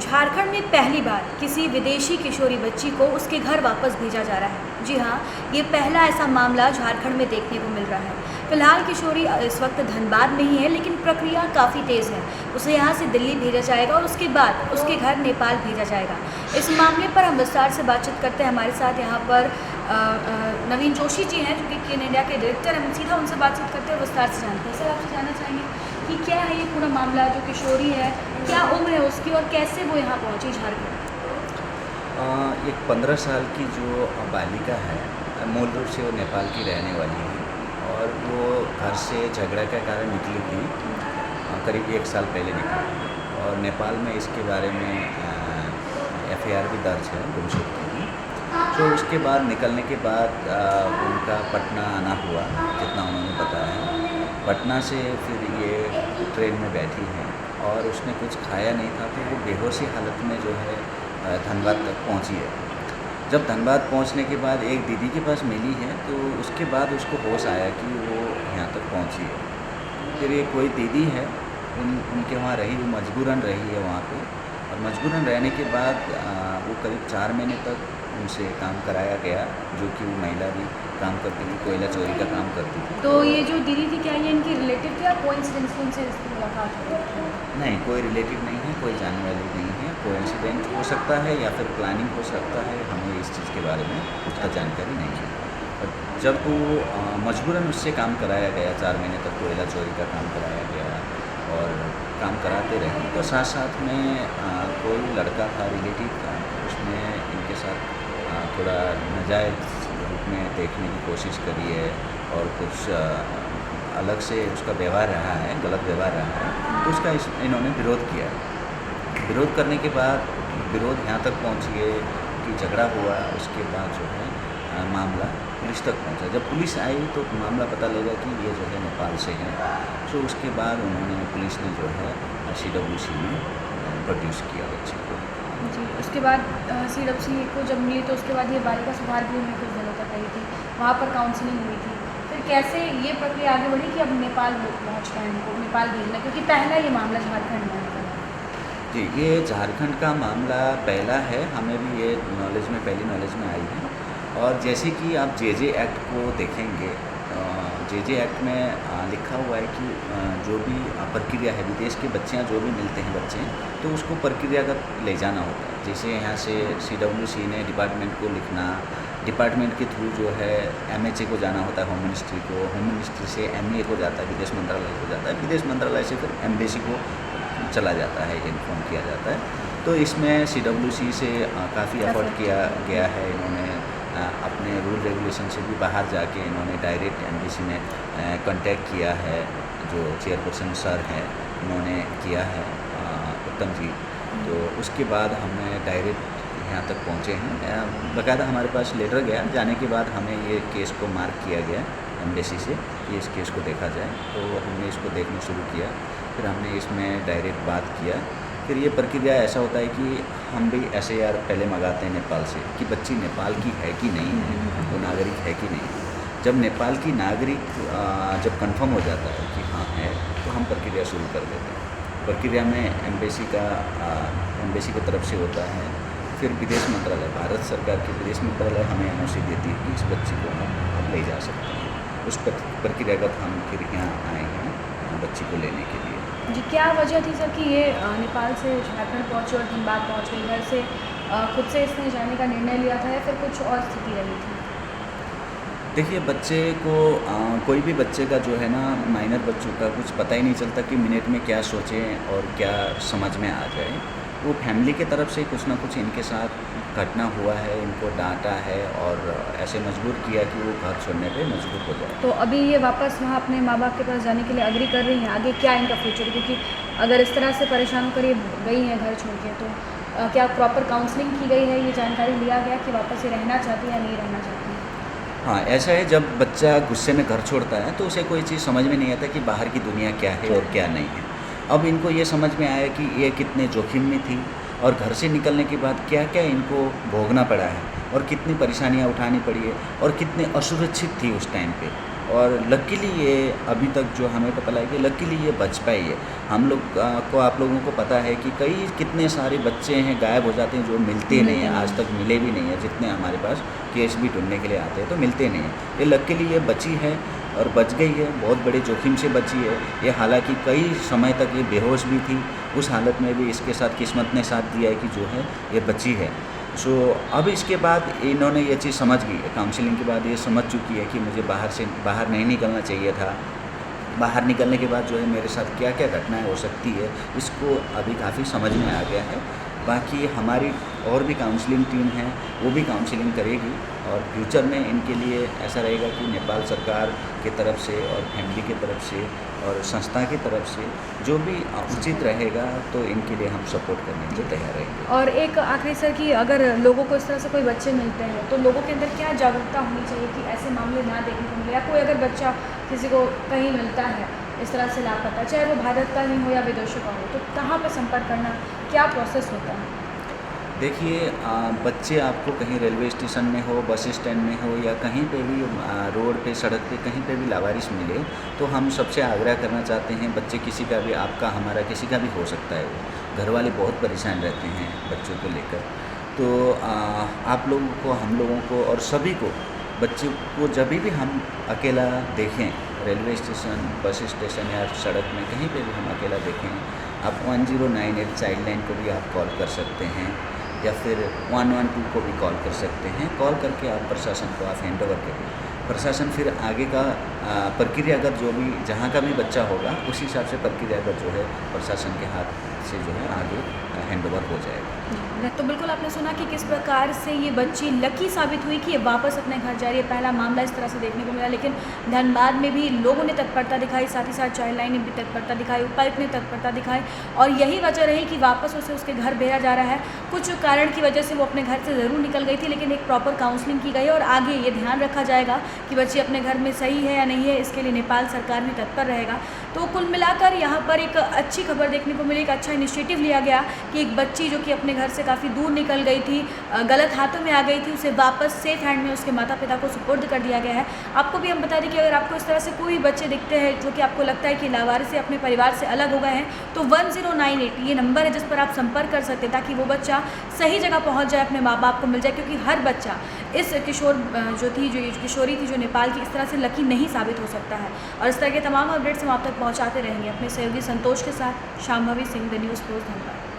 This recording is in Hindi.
झारखंड में पहली बार किसी विदेशी किशोरी बच्ची को उसके घर वापस भेजा जा रहा है। जी हाँ, ये पहला ऐसा मामला झारखंड में देखने को मिल रहा है। फिलहाल किशोरी इस वक्त धनबाद में ही है, लेकिन प्रक्रिया काफ़ी तेज़ है। उसे यहाँ से दिल्ली भेजा जाएगा और उसके बाद उसके घर नेपाल भेजा जाएगा। इस मामले पर हम विस्तार से बातचीत करते हैं। हमारे साथ यहाँ पर नवीन जोशी जी हैं, जो कि केन इंडिया के डायरेक्टर हैं। सीधा उनसे बातचीत करते हैं, विस्तार से जानते हैं। सर, आपसे जानना चाहेंगे कि क्या है ये पूरा मामला, जो किशोरी है, क्या उम्र है उसकी और कैसे वो यहाँ पहुँची झारखंड? एक 15 साल की जो बालिका है, मूल रूप से वो नेपाल की रहने वाली है और वो घर से झगड़ा के कारण निकली थी। करीब 1 साल पहले निकली थी और नेपाल में इसके बारे में FIR भी दर्ज है गुमशुदगी की। तो उसके बाद निकलने के बाद उनका पटना आना हुआ, जितना उन्होंने बताया। पटना से फिर ये ट्रेन में बैठी हैं और उसने कुछ खाया नहीं था, तो वो बेहोशी हालत में जो है धनबाद तक पहुंची है। जब धनबाद पहुंचने के बाद एक दीदी के पास मिली है, तो उसके बाद उसको होश आया कि वो यहाँ तक पहुंची है। फिर ये कोई दीदी है, उनके वहाँ रही, वो मजबूरन रही है वहाँ पे। और मजबूरन रहने के बाद वो करीब 4 महीने तक उनसे काम कराया गया, जो कि वो महिला भी काम करती थी, कोयला चोरी का काम करती थी। तो ये जो दीदी थी, क्या ये इनकी रिलेटिव थी या कोइंसिडेंस उनसे इसकी मुलाकात हो गई थी? नहीं, कोई रिलेटिव नहीं है, कोई जानने वाली नहीं है। कोइंसिडेंट हो सकता है या फिर प्लानिंग हो सकता है, हमें इस चीज़ के बारे में उसका जानकारी नहीं है। और जब वो मजबूरन उससे काम कराया गया, 4 महीने तक कोयला चोरी का काम कराया गया और काम कराते रहे, तो साथ साथ में कोई लड़का था, रिलेटिव था, उसने इनके साथ थोड़ा नाजायज़ रूप में देखने की कोशिश करी है और कुछ अलग से उसका व्यवहार रहा है, गलत व्यवहार रहा है, तो उसका इन्होंने विरोध किया। विरोध करने के बाद विरोध यहाँ तक पहुँची है कि झगड़ा हुआ। उसके बाद जो है मामला पुलिस तक पहुँचा। जब पुलिस आई तो मामला पता लगा कि ये जो है नेपाल से है। तो उसके बाद पुलिस ने जो है CWC में प्रोड्यूस किया बच्चे को। जी, उसके बाद CWC को जब मिली तो उसके बाद ये बालिका सुधार गृह में कुछ दिनों तक रही थी, वहाँ पर काउंसलिंग हुई थी। फिर कैसे ये प्रक्रिया आगे बढ़ी कि अब नेपाल पहुँच गए इनको, नेपाल भेजना, क्योंकि पहला ये मामला झारखंड में है? जी, ये झारखंड का मामला पहला है, हमें भी ये नॉलेज में, पहली नॉलेज में आई है। और जैसे कि आप JJ एक्ट को देखेंगे, JJ एक्ट में लिखा हुआ है कि जो भी प्रक्रिया है, विदेश के बच्चे जो भी मिलते हैं बच्चे, तो उसको प्रक्रियागत ले जाना होता है। जैसे यहाँ से CWC ने डिपार्टमेंट को लिखना, डिपार्टमेंट के थ्रू जो है MHA को जाना होता है, होम मिनिस्ट्री को, होम मिनिस्ट्री से MA को जाता है, विदेश मंत्रालय को जाता है, विदेश मंत्रालय से फिर एम्बेसी को चला जाता है, इन्फॉर्म किया जाता है। तो इसमें CWC से काफ़ी एफर्ट किया गया है। इन्होंने अपने रूल रेगुलेशन से भी बाहर जाके इन्होंने डायरेक्ट एम्बेसी ने कांटेक्ट किया है। जो चेयरपर्सन सर हैं, उन्होंने किया है, उत्तम जी। तो उसके बाद हमने डायरेक्ट यहाँ तक पहुँचे हैं। बाकायदा हमारे पास लेटर गया, जाने के बाद हमें ये केस को मार्क किया गया एम्बेसी से कि इस केस को देखा जाए। तो हमने इसको देखना शुरू किया, फिर हमने इसमें डायरेक्ट बात किया। फिर ये प्रक्रिया ऐसा होता है कि हम भी SIR पहले मंगाते हैं नेपाल से कि बच्ची नेपाल की है कि नहीं है, वो नागरिक है कि नहीं। जब नेपाल की नागरिक जब कंफर्म हो जाता है कि हाँ है, तो हम प्रक्रिया शुरू कर देते हैं। प्रक्रिया में एम्बेसी की तरफ से होता है। फिर विदेश मंत्रालय, भारत सरकार के विदेश मंत्रालय हमें NOC देती है कि इस बच्ची को हम ले जा सकते हैं। उस प्रक्रियागत हम फिर यहाँ आए हैं बच्ची को लेने के लिए। जी, क्या वजह थी सर कि ये नेपाल से झारखंड पहुँचे और धनबाद पहुँच गई? घर से खुद से इसने जाने का निर्णय लिया था या फिर कुछ और स्थिति रही थी? देखिए, बच्चे को कोई भी बच्चे का जो है ना, माइनर बच्चों का कुछ पता ही नहीं चलता कि मिनट में क्या सोचें और क्या समझ में आ जाए। वो फैमिली की तरफ से कुछ ना कुछ इनके साथ घटना हुआ है, इनको डांटा है और ऐसे मजबूर किया कि वो घर छोड़ने पे मजबूर हो जाए। तो अभी ये वापस वहाँ अपने माँ बाप के पास जाने के लिए एग्री कर रही हैं? आगे क्या इनका फ्यूचर? क्योंकि अगर इस तरह से परेशान होकर ये गई हैं घर छोड़ के, तो क्या प्रॉपर काउंसलिंग की गई है? ये जानकारी लिया गया कि वापस ये रहना चाहती है या नहीं रहना चाहती है? हाँ, ऐसा है, जब बच्चा गुस्से में घर छोड़ता है तो उसे कोई चीज़ समझ में नहीं आता कि बाहर की दुनिया क्या है और क्या नहीं है। अब इनको ये समझ में आया कि ये कितने जोखिम में थी और घर से निकलने के बाद क्या क्या इनको भोगना पड़ा है और कितनी परेशानियाँ उठानी पड़ी है और कितने असुरक्षित थी उस टाइम पे। और लकीली ये अभी तक जो हमें पता लगा कि लकीली ये बच पाई है। हम लोग को आप लोगों को पता है कि कितने सारे बच्चे हैं गायब हो जाते हैं जो मिलते नहीं हैं, आज तक मिले भी नहीं हैं। जितने हमारे पास केस भी ढूंढने के लिए आते हैं तो मिलते नहीं हैं। ये लकीली ये बची है और बच गई है, बहुत बड़े जोखिम से बची है ये। हालांकि कई समय तक ये बेहोश भी थी, उस हालत में भी इसके साथ किस्मत ने साथ दिया है कि जो है ये बची है। सो अब इसके बाद इन्होंने ये चीज़ समझ गई है, काउंसलिंग के बाद ये समझ चुकी है कि मुझे बाहर नहीं निकलना चाहिए था। बाहर निकलने के बाद जो है मेरे साथ क्या क्या घटनाएं हो सकती है इसको अभी काफ़ी समझ में आ गया है। बाकी हमारी और भी काउंसलिंग टीम है, वो भी काउंसलिंग करेगी और फ्यूचर में इनके लिए ऐसा रहेगा कि नेपाल सरकार की तरफ से और फैमिली की तरफ से और संस्था की तरफ से जो भी उचित रहेगा तो इनके लिए हम सपोर्ट करने के लिए तैयार रहेंगे। और एक आखिरी सर कि अगर लोगों को इस तरह से कोई बच्चे मिलते हैं तो लोगों के अंदर क्या जागरूकता होनी चाहिए कि ऐसे मामले ना देखने को मिले, या कोई अगर बच्चा किसी को कहीं मिलता है इस तरह से लापता, चाहे वो भारत का ही हो या विदेशों का हो, तो कहाँ पर संपर्क करना, क्या प्रोसेस होता है? देखिए, बच्चे आपको कहीं रेलवे स्टेशन में हो, बस स्टैंड में हो या कहीं पे भी रोड पे, सड़क पे कहीं पे भी लावारिस मिले तो हम सबसे आग्रह करना चाहते हैं, बच्चे किसी का भी, आपका हमारा किसी का भी हो सकता है। वो घर वाले बहुत परेशान रहते हैं बच्चों को लेकर। तो आप लोगों को, हम लोगों को और सभी को, बच्चे को जब भी हम अकेला देखें रेलवे स्टेशन, बस स्टेशन या सड़क में कहीं पे भी हम अकेला देखें, आप 1098 चाइल्ड लाइन को भी आप कॉल कर सकते हैं या फिर 112 को भी कॉल कर सकते हैं। कॉल करके आप प्रशासन को आप हैंड ओवर करिए। प्रशासन फिर आगे का प्रक्रियागत जो भी, जहाँ का भी बच्चा होगा उसी हिसाब से प्रक्रियागत जो है प्रशासन के हाथ से जो है आगे हैंड ओवर हो जाएगा। तो बिल्कुल आपने सुना कि किस प्रकार से ये बच्ची लकी साबित हुई कि ये वापस अपने घर जा रही है। पहला मामला इस तरह से देखने को मिला, लेकिन धनबाद में भी लोगों ने तत्परता दिखाई, साथ ही साथ चाइल्ड लाइन ने भी तत्परता दिखाई, उपायुक्त ने तत्परता दिखाई और यही वजह रही कि वापस उसे उसके घर भेजा जा रहा है। कुछ कारण की वजह से वो अपने घर से ज़रूर निकल गई थी, लेकिन एक प्रॉपर काउंसलिंग की गई और आगे ये ध्यान रखा जाएगा कि बच्ची अपने घर में सही है या नहीं है, इसके लिए नेपाल सरकार भी तत्पर रहेगा। तो कुल मिलाकर यहाँ पर एक अच्छी खबर देखने को मिली, एक अच्छा इनिशिएटिव लिया गया कि एक बच्ची जो कि अपने घर से काफ़ी दूर निकल गई थी, गलत हाथों में आ गई थी, उसे वापस सेफ हैंड में उसके माता पिता को सुपुर्द कर दिया गया है। आपको भी हम बता दें कि अगर आपको इस तरह से कोई बच्चे दिखते हैं जो कि आपको लगता है कि लावारिस से अपने परिवार से अलग हो गए हैं, तो 1098 ये नंबर है जिस पर आप संपर्क कर सकते हैं ताकि वो बच्चा सही जगह पहुँच जाए, अपने माँ बाप को मिल जाए। क्योंकि हर बच्चा इस किशोरी थी जो नेपाल की, इस तरह से लकी नहीं साबित हो सकता है। और इस तरह के तमाम अपडेट्स हम आप तक पहुँचाते रहेंगे अपने सहयोगी संतोष के साथ। Shambhavi Singh, the news post, धन्यवाद।